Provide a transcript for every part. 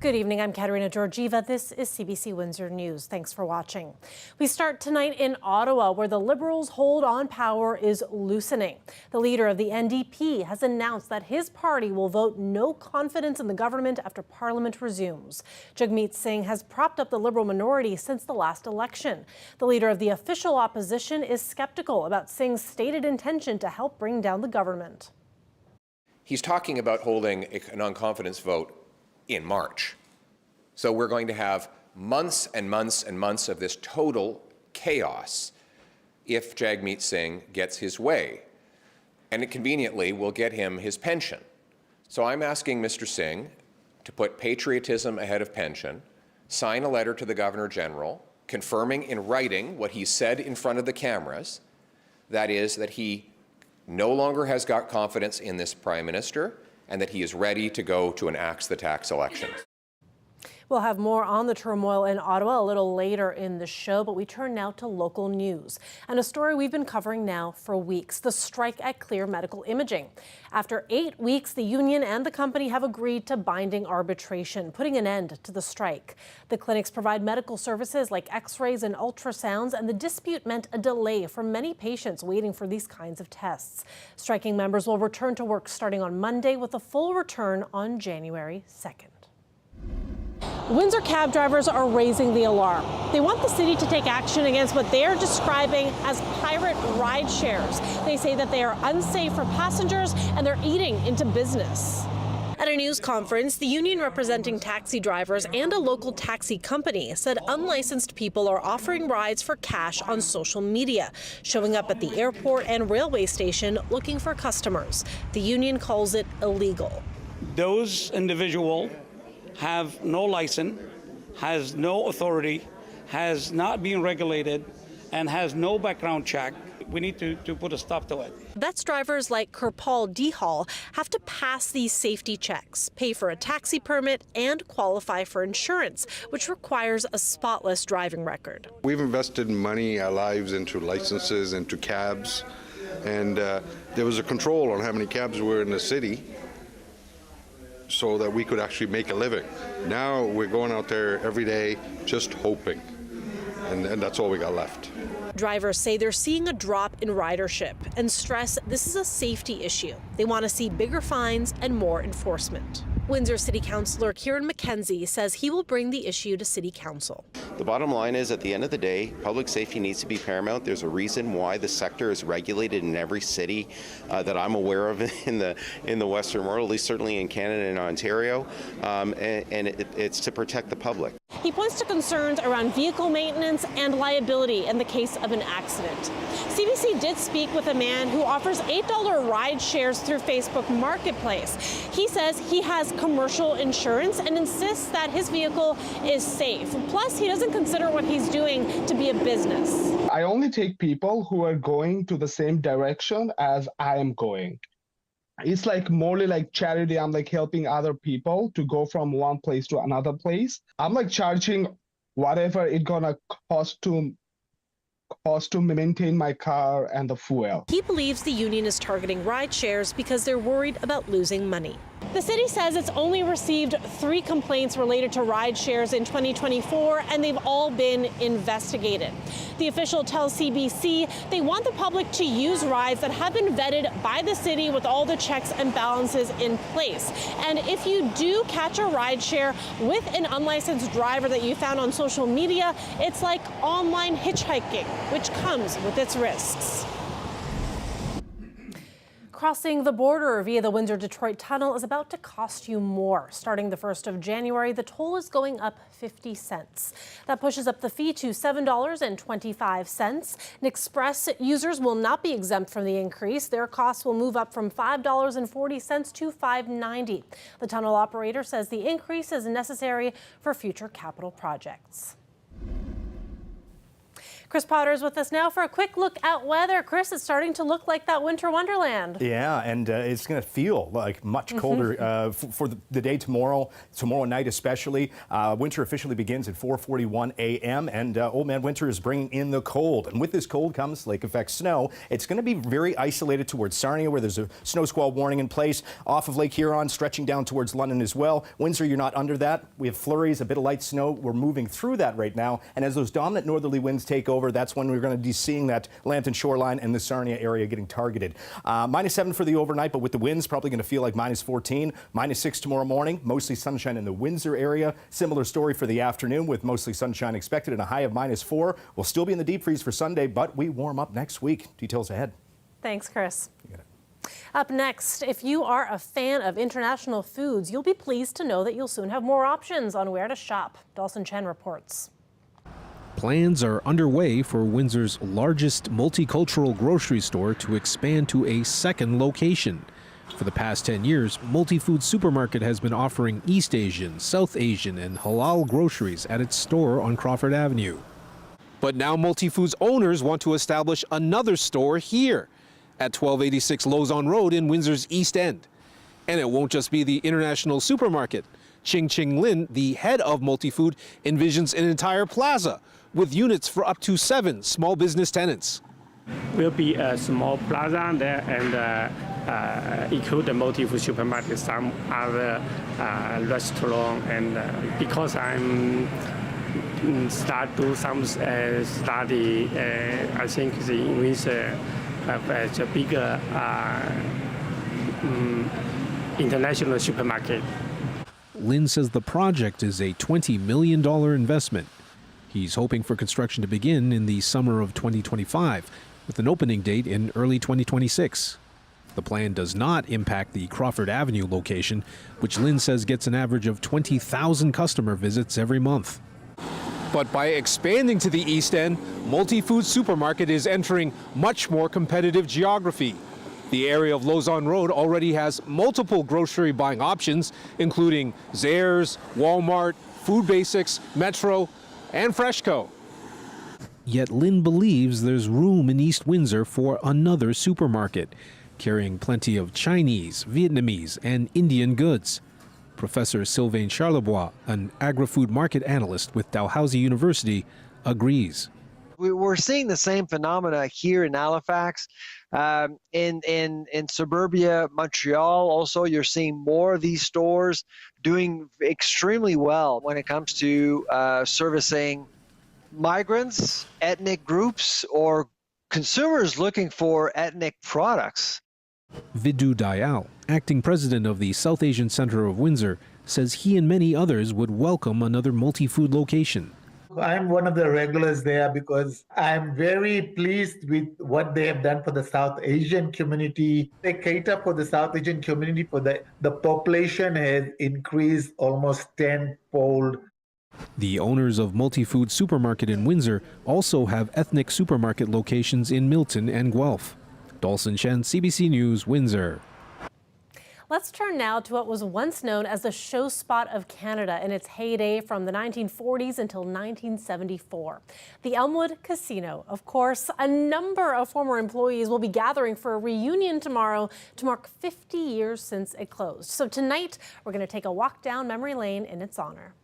Good evening, I'm Katerina Georgieva. This is CBC Windsor News. Thanks for watching. We start tonight in Ottawa, where the Liberals' hold on power is loosening. The leader of the NDP has announced that his party will vote no confidence in the government after Parliament resumes. Jagmeet Singh has propped up the Liberal minority since the last election. The leader of the official opposition is skeptical about Singh's stated intention to help bring down the government. He's talking about holding a non-confidence vote in March. So we're going to have months and months and months of this total chaos if Jagmeet Singh gets his way. And it conveniently will get him his pension. So I'm asking Mr. Singh to put patriotism ahead of pension, sign a letter to the Governor General confirming in writing what he said in front of the cameras, that is, that he no longer has got confidence in this Prime Minister and that he is ready to go to an axe the tax election. We'll have more on the turmoil in Ottawa a little later in the show, but we turn now to local news and a story we've been covering now for weeks, the strike at Clear Medical Imaging. After 8 weeks, the union and the company have agreed to binding arbitration, putting an end to the strike. The clinics provide medical services like x-rays and ultrasounds, and the dispute meant a delay for many patients waiting for these kinds of tests. Striking members will return to work starting on Monday with a full return on January 2nd. Windsor cab drivers are raising the alarm. They want the city to take action against what they are describing as pirate ride shares. They say that they are unsafe for passengers and they're eating into business. At a news conference, the union representing taxi drivers and a local taxi company said unlicensed people are offering rides for cash on social media, showing up at the airport and railway station looking for customers. The union calls it illegal. Those individuals have no license, has no authority, has not been regulated, and has no background check. We need to put a stop to it. That's drivers like Kirpal Dihal have to pass these safety checks, pay for a taxi permit, and qualify for insurance, which requires a spotless driving record. We've invested money, our lives, into licenses, into cabs, and there was a control on how many cabs were in the city, so that we could actually make a living. Now we're going out there every day just hoping, and that's all we got left. Drivers say they're seeing a drop in ridership and stress this is a safety issue. They want to see bigger fines and more enforcement. Windsor City Councillor Kieran McKenzie says he will bring the issue to City Council. The bottom line is, at the end of the day, public safety needs to be paramount. There's a reason why the sector is regulated in every city that I'm aware of in the Western world, at least certainly in Canada and Ontario, and it's to protect the public. He points to concerns around vehicle maintenance and liability in the case of an accident. CBC did speak with a man who offers $8 ride shares through Facebook Marketplace. He says he has commercial insurance and insists that his vehicle is safe. Plus, he doesn't consider what he's doing to be a business. I only take people who are going to the same direction as I am going. It's like morely like charity. I'm like helping other people to go from one place to another place. I'm like charging whatever it's gonna cost to maintain my car and the fuel. He believes the union is targeting ride shares because they're worried about losing money. The city says it's only received 3 complaints related to ride shares in 2024, and they've all been investigated. The official tells CBC they want the public to use rides that have been vetted by the city with all the checks and balances in place. And if you do catch a ride share with an unlicensed driver that you found on social media, it's like online hitchhiking, which comes with its risks. Crossing the border via the Windsor-Detroit Tunnel is about to cost you more. Starting the 1st of January, the toll is going up 50 cents. That pushes up the fee to $7.25. And Express users will not be exempt from the increase. Their costs will move up from $5.40 to $5.90. The tunnel operator says the increase is necessary for future capital projects. Chris Potter is with us now for a quick look at weather. Chris, it's starting to look like that winter wonderland. Yeah, and it's going to feel like much colder for the day tomorrow night especially. Winter officially begins at 4:41 a.m. and Old Man Winter is bringing in the cold. And with this cold comes lake effect snow. It's going to be very isolated towards Sarnia, where there's a snow squall warning in place. Off of Lake Huron, stretching down towards London as well. Windsor, you're not under that. We have flurries, a bit of light snow. We're moving through that right now. And as those dominant northerly winds take over, that's when we're going to be seeing that Lambton shoreline and the Sarnia area getting targeted. -7 for the overnight, but with the winds, probably going to feel like -14, -6 tomorrow morning. Mostly sunshine in the Windsor area. Similar story for the afternoon with mostly sunshine expected and a high of -4. We'll still be in the deep freeze for Sunday, but we warm up next week. Details ahead. Thanks, Chris. Up next, if you are a fan of international foods, you'll be pleased to know that you'll soon have more options on where to shop. Dawson Chen reports. Plans are underway for Windsor's largest multicultural grocery store to expand to a second location. For the past 10 years, Multifood Supermarket has been offering East Asian, South Asian, and halal groceries at its store on Crawford Avenue. But now Multifood's owners want to establish another store here at 1286 Lozon Road in Windsor's East End. And it won't just be the international supermarket. Ching Ching Lin, the head of Multifood, envisions an entire plaza with units for up to 7 small business tenants. Will be a small plaza there and include the Multifood supermarket, some other restaurant, and because I'm start do some study, I think the Windsor have a bigger international supermarket. Lin says the project is a $20 million investment. He's hoping for construction to begin in the summer of 2025, with an opening date in early 2026. The plan does not impact the Crawford Avenue location, which Lin says gets an average of 20,000 customer visits every month. But by expanding to the East End, Multifood Supermarket is entering much more competitive geography. The area of Lozon Road already has multiple grocery buying options, including Zehrs, Walmart, Food Basics, Metro, and Freshco. Yet Lin believes there's room in East Windsor for another supermarket, carrying plenty of Chinese, Vietnamese, and Indian goods. Professor Sylvain Charlebois, an agri-food market analyst with Dalhousie University, agrees. We're seeing the same phenomena here in Halifax, in suburbia, Montreal. Also, you're seeing more of these stores doing extremely well when it comes to servicing migrants, ethnic groups, or consumers looking for ethnic products. Vidu Dayal, acting president of the South Asian Center of Windsor, says he and many others would welcome another multi-food location. I'm one of the regulars there because I'm very pleased with what they have done for the South Asian community. They cater for the South Asian community. For the population has increased almost tenfold. The owners of Multifood Supermarket in Windsor also have ethnic supermarket locations in Milton and Guelph. Dawson Chen, CBC News, Windsor. Let's turn now to what was once known as the show spot of Canada in its heyday from the 1940s until 1974. The Elmwood Casino. Of course, a number of former employees will be gathering for a reunion tomorrow to mark 50 years since it closed. So tonight, we're going to take a walk down memory lane in its honor.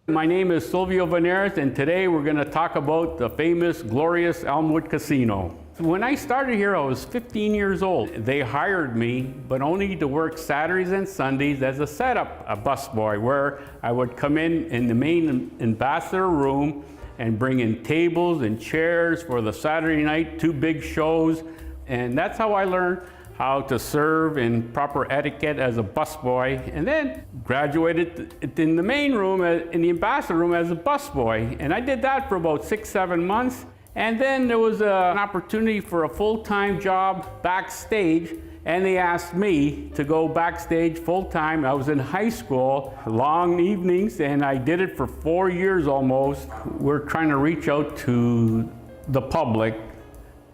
My name is Silvio Veneres, and today we're going to talk about the famous, glorious Elmwood Casino. When I started here, I was 15 years old. They hired me, but only to work Saturdays and Sundays as a setup, a busboy, where I would come in the main ambassador room and bring in tables and chairs for the Saturday night, 2 big shows. And that's how I learned how to serve in proper etiquette as a busboy, and then graduated in the main room, in the ambassador room as a busboy. And I did that for about 6-7 months. And then there was an opportunity for a full-time job backstage, and they asked me to go backstage full-time. I was in high school, long evenings, and I did it for 4 years almost. We're trying to reach out to the public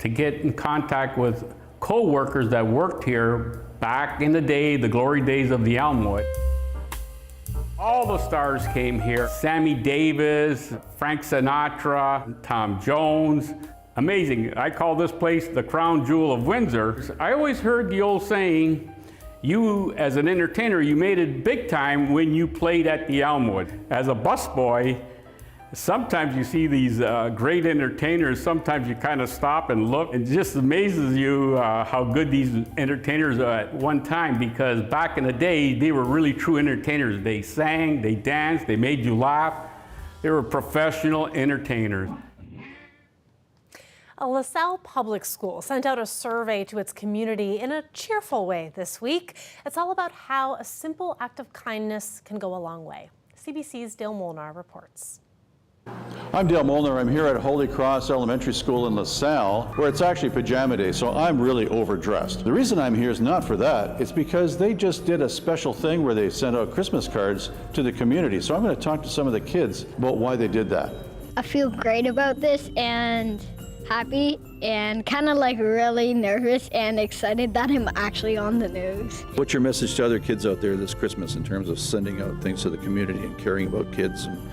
to get in contact with co-workers that worked here back in the day, the glory days of the Elmwood. All the stars came here. Sammy Davis, Frank Sinatra, Tom Jones. Amazing. I call this place the crown jewel of Windsor. I always heard the old saying, you as an entertainer, you made it big time when you played at the Elmwood. As a busboy, sometimes you see these great entertainers, sometimes you kind of stop and look. It just amazes you how good these entertainers are at one time, because back in the day, they were really true entertainers. They sang, they danced, they made you laugh. They were professional entertainers. A LaSalle public school sent out a survey to its community in a cheerful way this week. It's all about how a simple act of kindness can go a long way. CBC's Dale Molnar reports. I'm Dale Molnar. I'm here at Holy Cross Elementary School in LaSalle, where it's actually pajama day, so I'm really overdressed. The reason I'm here is not for that. It's because they just did a special thing where they sent out Christmas cards to the community. So I'm going to talk to some of the kids about why they did that. I feel great about this and happy and kind of like really nervous and excited that I'm actually on the news. What's your message to other kids out there this Christmas in terms of sending out things to the community and caring about kids and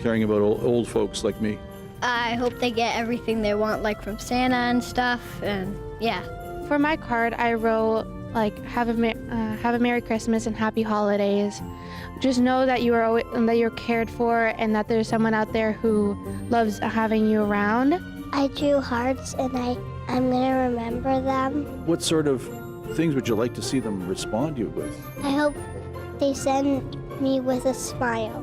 caring about old folks like me? I hope they get everything they want, like from Santa and stuff, and yeah. For my card, I wrote like have a Merry Christmas and Happy Holidays. Just know that you are always, that you're cared for, and that there's someone out there who loves having you around. I drew hearts, and I'm gonna remember them. What sort of things would you like to see them respond to you with? I hope they send me with a smile.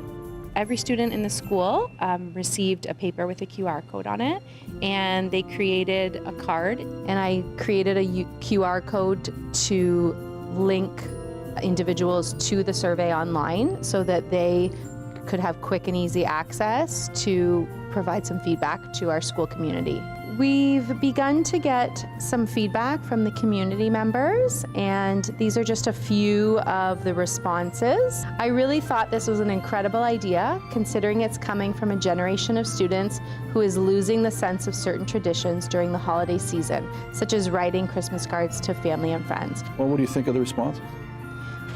Every student in the school received a paper with a QR code on it, and they created a card. And I created a QR code to link individuals to the survey online so that they could have quick and easy access to provide some feedback to our school community. We've begun to get some feedback from the community members, and these are just a few of the responses. I really thought this was an incredible idea, considering it's coming from a generation of students who is losing the sense of certain traditions during the holiday season, such as writing Christmas cards to family and friends. Well, what do you think of the responses?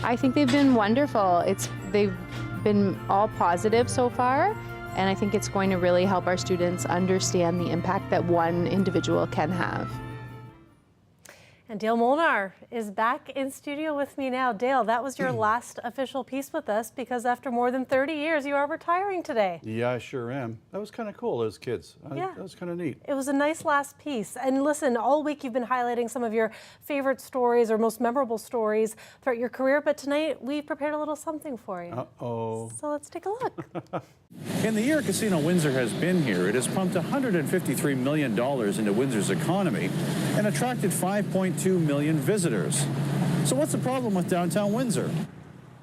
I think they've been wonderful. They've been all positive so far. And I think it's going to really help our students understand the impact that one individual can have. And Dale Molnar is back in studio with me now. Dale, that was your last official piece with us, because after more than 30 years, you are retiring today. Yeah, I sure am. That was kind of cool as kids. Yeah. That was kind of neat. It was a nice last piece. And listen, all week you've been highlighting some of your favorite stories or most memorable stories throughout your career, but tonight we've prepared a little something for you. Uh-oh. So let's take a look. In the year Casino Windsor has been here, it has pumped $153 million into Windsor's economy and attracted 5.2 million visitors. So what's the problem with downtown Windsor?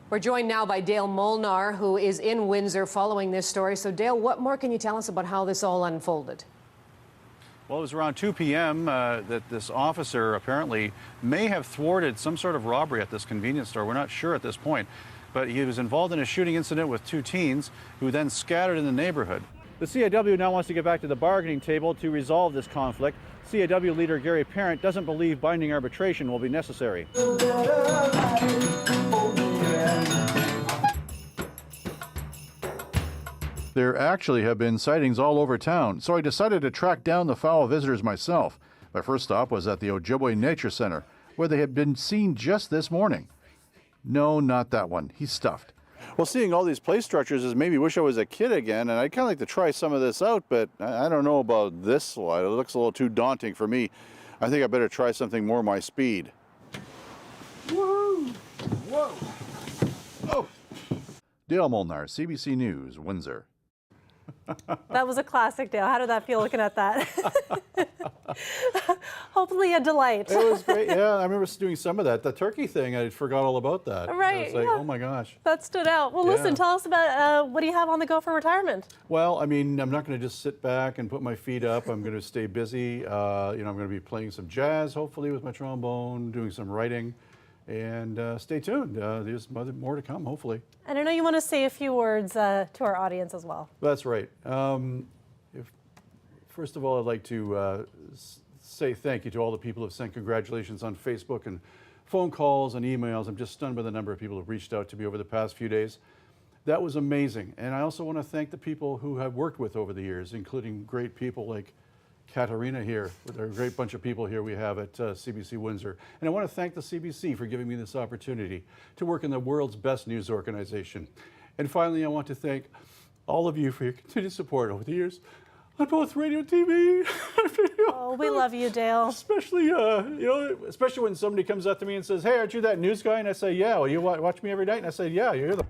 We're joined now by Dale Molnar, who is in Windsor following this story. So Dale, what more can you tell us about how this all unfolded? Well, it was around 2 p.m. That this officer apparently may have thwarted some sort of robbery at this convenience store. We're not sure at this point. But he was involved in a shooting incident with 2 teens who then scattered in the neighborhood. The CAW now wants to get back to the bargaining table to resolve this conflict. CAW leader Gary Parent doesn't believe binding arbitration will be necessary. There actually have been sightings all over town, so I decided to track down the foul visitors myself. My first stop was at the Ojibwe Nature Center, where they had been seen just this morning. No, not that one. He's stuffed. Well, seeing all these play structures has made me wish I was a kid again, and I'd kind of like to try some of this out, but I don't know about this slide. It looks a little too daunting for me. I think I better try something more my speed. Woo! Whoa! Oh! Dale Molnar, CBC News, Windsor. That was a classic, Dale. How did that feel looking at that? Hopefully a delight. It was great. Yeah, I remember doing some of that. The turkey thing, I forgot all about that. Right. I was like, yeah. Oh my gosh. That stood out. Well, Yeah. listen, tell us about what do you have on the go for retirement? Well, I mean, I'm not going to just sit back and put my feet up. I'm going to stay busy. I'm going to be playing some jazz, hopefully, with my trombone, doing some writing. And stay tuned. There's more to come, hopefully. And I know you want to say a few words to our audience as well. That's right. First of all, I'd like to say thank you to all the people who have sent congratulations on Facebook and phone calls and emails. I'm just stunned by the number of people who have reached out to me over the past few days. That was amazing. And I also want to thank the people who I've worked with over the years, including great people like Katarina here. There are a great bunch of people here we have at CBC Windsor. And I want to thank the CBC for giving me this opportunity to work in the world's best news organization. And finally, I want to thank all of you for your continued support over the years on both radio and TV. Oh, we love you, Dale. Especially, especially when somebody comes up to me and says, "Hey, aren't you that news guy?" And I say, "Yeah." "Well, you watch me every night?" And I say, "Yeah, you're the..."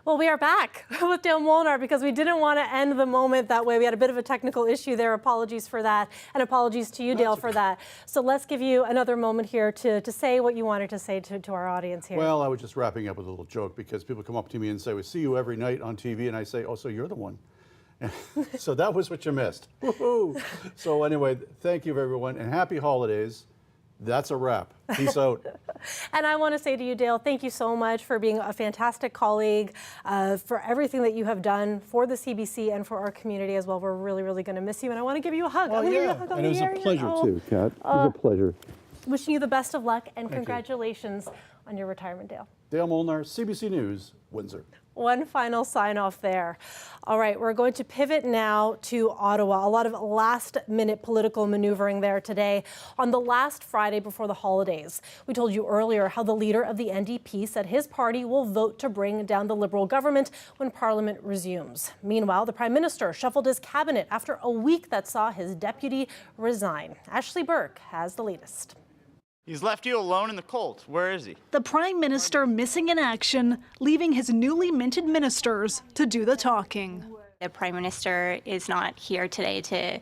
Well, we are back with Dale Molnar because we didn't want to end the moment that way. We had a bit of a technical issue there. Apologies for that, and apologies to you, Dale, for that. So let's give you another moment here to say what you wanted to say to our audience here. Well, I was just wrapping up with a little joke because people come up to me and say, "We see you every night on TV," and I say, "Oh, so you're the one." So that was what you missed. Woohoo! So anyway, thank you, everyone, and happy holidays. That's a wrap. Peace out. And I want to say to you, Dale, thank you so much for being a fantastic colleague, for everything that you have done for the CBC and for our community as well. We're really, really going to miss you, and I want to give you a hug. Well, I'm going to give you a yeah, hug on and the it was air. a pleasure too, Kat. It was a pleasure. Wishing you the best of luck and Thank you. congratulations on your retirement, Dale. Dale Molnar, CBC News, Windsor. One final sign off there. All right, we're going to pivot now to Ottawa. A lot of last-minute political maneuvering there today on the last Friday before the holidays. We told you earlier how the leader of the NDP said his party will vote to bring down the Liberal government when Parliament resumes. Meanwhile, the Prime Minister shuffled his cabinet after a week that saw his deputy resign. Ashley Burke has the latest. He's left you alone in the cold. Where is he? The Prime Minister missing in action, leaving his newly minted ministers to do the talking. The Prime Minister is not here today to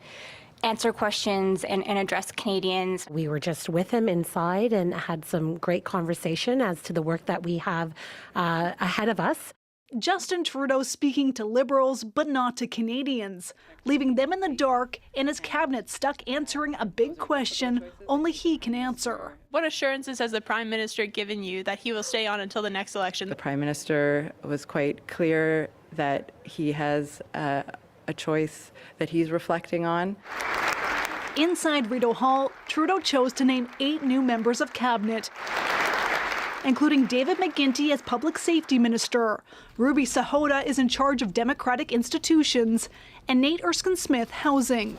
answer questions and address Canadians. We were just with him inside and had some great conversation as to the work that we have ahead of us. Justin Trudeau speaking to Liberals, but not to Canadians, leaving them in the dark and his cabinet stuck answering a big question only he can answer. What assurances has the Prime Minister given you that he will stay on until the next election? The Prime Minister was quite clear that he has a choice that he's reflecting on. Inside Rideau Hall, Trudeau chose to name 8 new members of cabinet, including David McGuinty as Public Safety Minister. Ruby Sahota is in charge of Democratic Institutions, and Nate Erskine-Smith Housing.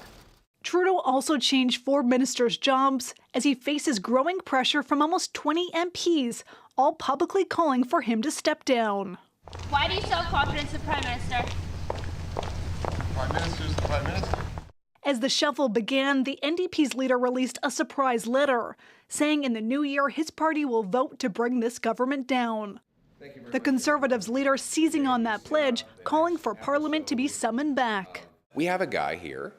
Trudeau also changed 4 ministers' jobs as he faces growing pressure from almost 20 MPs, all publicly calling for him to step down. Why do you show confidence in the Prime Minister? Prime Minister's the Prime Minister. As the shuffle began, the NDP's leader released a surprise letter, saying in the new year his party will vote to bring this government down. The Conservatives' leader seizing on that pledge, calling for Parliament to be summoned back. We have a guy here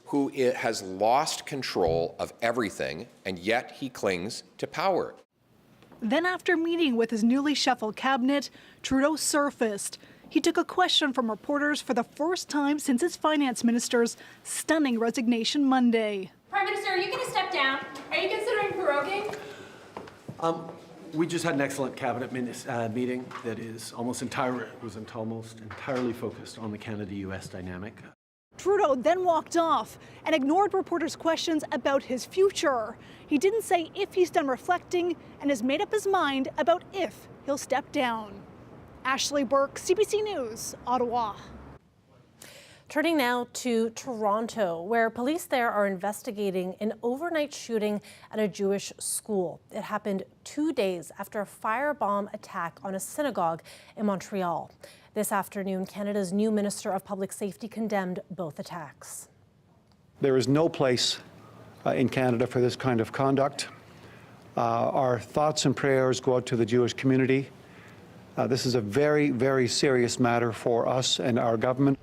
who has lost control of everything, and yet he clings to power. Then after meeting with his newly shuffled cabinet, Trudeau surfaced. He took a question from reporters for the first time since his finance minister's stunning resignation Monday. Prime Minister, are you going to step down? Are you considering proroguing? We just had an excellent cabinet meeting that was almost entirely focused on the Canada-U.S. dynamic. Trudeau then walked off and ignored reporters' questions about his future. He didn't say if he's done reflecting and has made up his mind about if he'll step down. Ashley Burke, CBC News, Ottawa. Turning now to Toronto, where police there are investigating an overnight shooting at a Jewish school. It happened 2 days after a firebomb attack on a synagogue in Montreal. This afternoon, Canada's new Minister of Public Safety condemned both attacks. There is no place in Canada for this kind of conduct. Our thoughts and prayers go out to the Jewish community. This is a very, very serious matter for us and our government.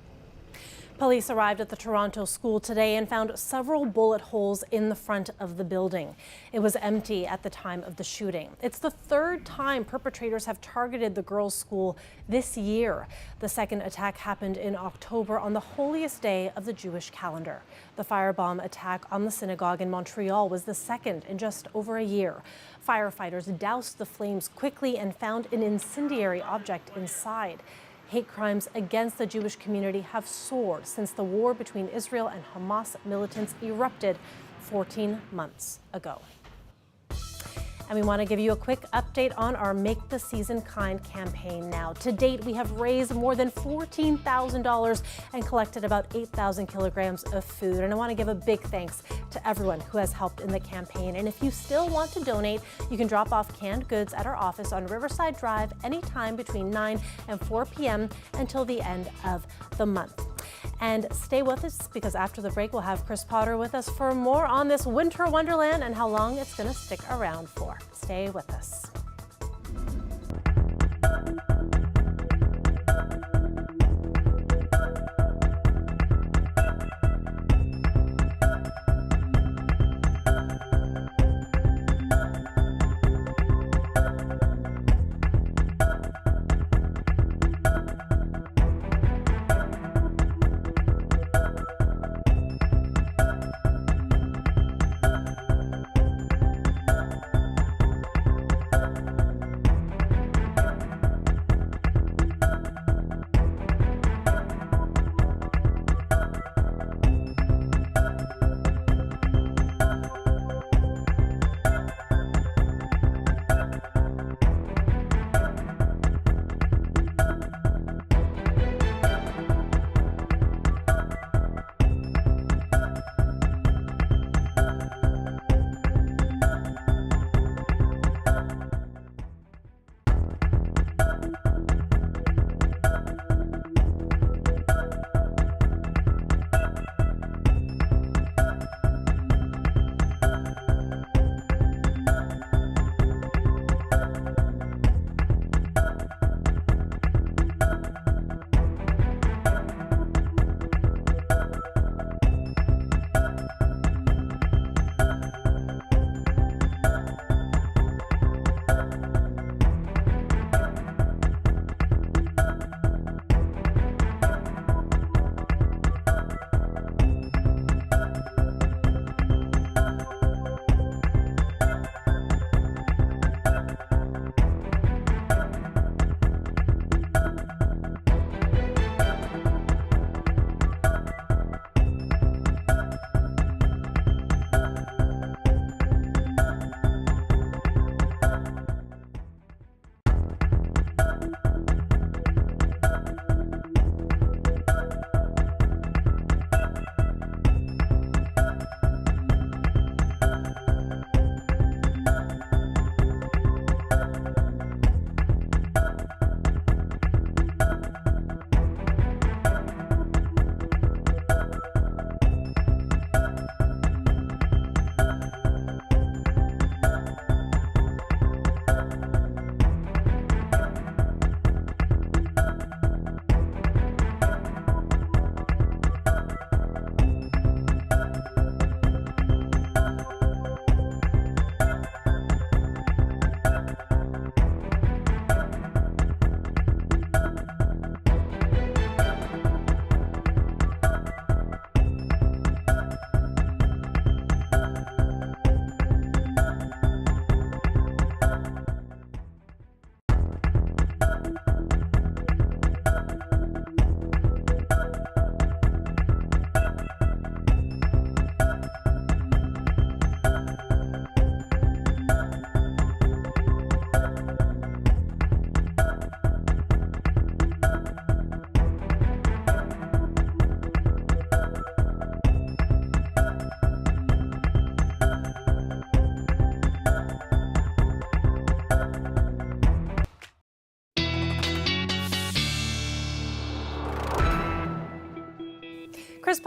Police arrived at the Toronto school today and found several bullet holes in the front of the building. It was empty at the time of the shooting. It's the 3rd time perpetrators have targeted the girls' school this year. The second attack happened in October on the holiest day of the Jewish calendar. The firebomb attack on the synagogue in Montreal was the second in just over a year. Firefighters doused the flames quickly and found an incendiary object inside. Hate crimes against the Jewish community have soared since the war between Israel and Hamas militants erupted 14 months ago. And we want to give you a quick update on our Make the Season Kind campaign now. To date, we have raised more than $14,000 and collected about 8,000 kilograms of food. And I want to give a big thanks to everyone who has helped in the campaign. And if you still want to donate, you can drop off canned goods at our office on Riverside Drive anytime between 9 and 4 p.m. until the end of the month. And stay with us, because after the break, we'll have Chris Potter with us for more on this winter wonderland and how long it's going to stick around for. Stay with us.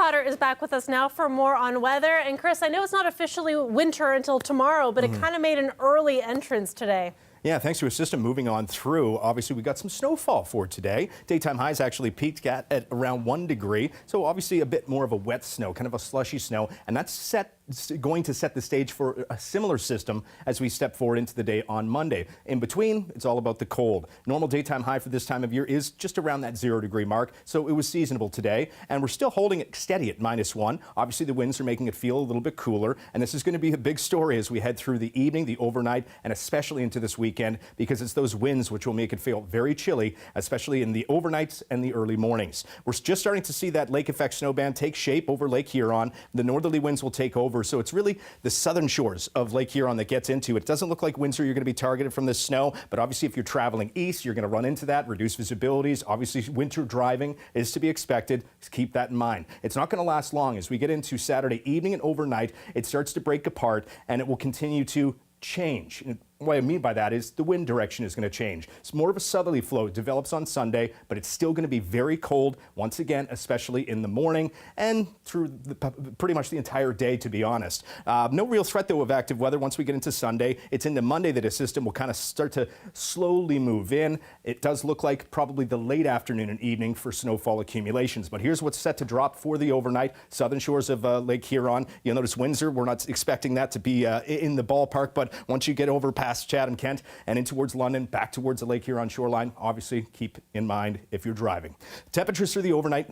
Potter is back with us now for more on weather. And Chris, I know it's not officially winter until tomorrow, but it kind of made an early entrance today. Yeah, thanks to a system moving on through. Obviously, we got some snowfall for today. Daytime highs actually peaked at around 1 degree. So obviously a bit more of a wet snow, kind of a slushy snow. And that's going to set the stage for a similar system as we step forward into the day on Monday. In between, it's all about the cold. Normal daytime high for this time of year is just around that 0 degree mark. So it was seasonable today. And we're still holding it steady at -1. Obviously, the winds are making it feel a little bit cooler. And this is going to be a big story as we head through the evening, the overnight, and especially into this weekend, because it's those winds which will make it feel very chilly, especially in the overnights and the early mornings. We're just starting to see that lake effect snow band take shape over Lake Huron. The northerly winds will take over, so it's really the southern shores of Lake Huron that gets into it. It doesn't look like Windsor, you're going to be targeted from this snow, but obviously if you're traveling east, you're going to run into that, reduced visibilities. Obviously, winter driving is to be expected. Just keep that in mind. It's not going to last long. As we get into Saturday evening and overnight, it starts to break apart, and it will continue to change. What I mean by that is the wind direction is going to change. It's more of a southerly flow. It develops on Sunday, but it's still going to be very cold once again, especially in the morning and through pretty much the entire day, to be honest. No real threat, though, of active weather once we get into Sunday. It's into Monday that a system will kind of start to slowly move in. It does look like probably the late afternoon and evening for snowfall accumulations. But here's what's set to drop for the overnight. Southern shores of Lake Huron. You'll notice Windsor, we're not expecting that to be in the ballpark, but once you get over past Chatham, Kent, and in towards London, back towards the Lake Huron shoreline, obviously keep in mind if you're driving. Temperatures through the overnight,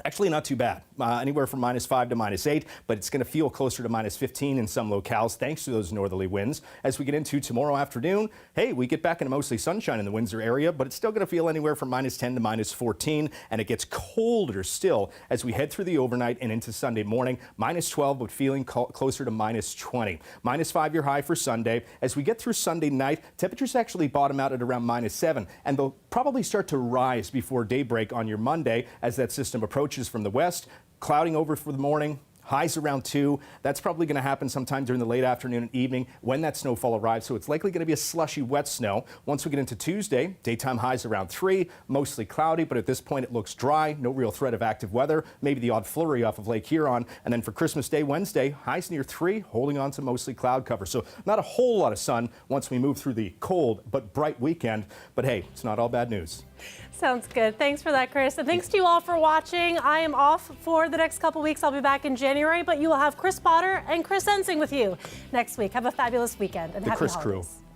actually not too bad. Anywhere from -5 to -8, but it's going to feel closer to -15 in some locales thanks to those northerly winds. As we get into tomorrow afternoon, hey, we get back into mostly sunshine in the Windsor area, but it's still going to feel anywhere from -10 to -14, and it gets colder still as we head through the overnight and into Sunday morning. -12, but feeling closer to -20. -5 your high for Sunday. As we get through Sunday night, temperatures actually bottom out at around -7, and they'll probably start to rise before daybreak on your Monday as that system approaches from the west, clouding over for the morning. Highs around 2. That's probably going to happen sometime during the late afternoon and evening when that snowfall arrives. So it's likely going to be a slushy, wet snow. Once we get into Tuesday, daytime highs around 3, mostly cloudy, but at this point it looks dry. No real threat of active weather. Maybe the odd flurry off of Lake Huron. And then for Christmas Day, Wednesday, highs near 3, holding on to mostly cloud cover. So not a whole lot of sun once we move through the cold but bright weekend. But hey, it's not all bad news. Sounds good. Thanks for that, Chris. And thanks to you all for watching. I am off for the next couple weeks. I'll be back in January, but you will have Chris Potter and Chris Ensing with you next week. Have a fabulous weekend and happy holidays.